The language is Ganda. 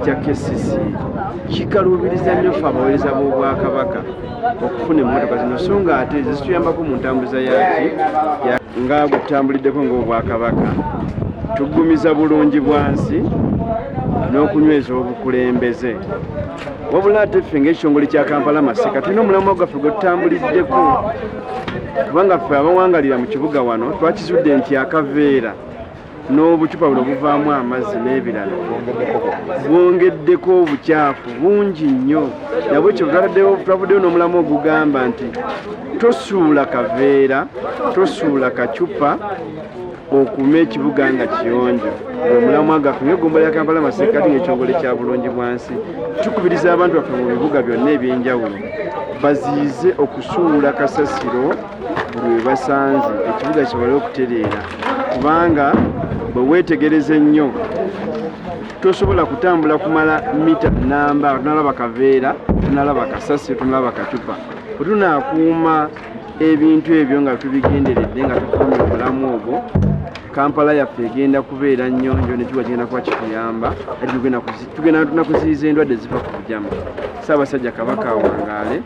kya KCC kikaluubiriza nnyo ffe abaweereza b'Obwakabaka okufuna emmotoka zino so nga ate zituyambako mu ntambuza yaki nga gutambuliddeko ng'Obwakabaka tuggumiza Bulungi Bwansi n'okunyweza obukulembeze. Wabula ate ffe ng'ekitongole kya Kampala Masika tulina omulamwa gwaffe gwe tutambuliddeko kubanga ffe abawangalira mu kibuga wano twakizudde nti akaveera n'obucupa buno buvaamu amazzi n'ebirala bwongeddeko obukyafu bungi nnyo. Nabwe ekyo twavuddeyo n'omulamwa ogugamba nti tosuula kaveera tosuula kacupa okuuma ekibuga nga kiyonjo. Omulamwa gaffe ng'eggombolola ya Kampala Masika kati ng'ekitongole kya Bulungi Bwansi tukubiriza abantu baffe mu bibuga byonna eby'enjawulo baziize okusuula kasasiro buli we basanze ekibuga kisobole okutereera, kubanga bwe weetegereze nnyo tosobola kutambula kumala mita namba tunalaba kaveera tunalaba kasasiro tunalaba kacupa. Bwe tunaakuuma ebintu ebyo nga tubigenderedde nga tukuumye omulamu ogwo, Kampala yaffe egenda kubeera nnyonjo n'ekibuga kigenda kuba kituyamba ate tugenda tunakuziyiza endwadde ziva ku bujama. Ssaabasajja Kabaka awangaale.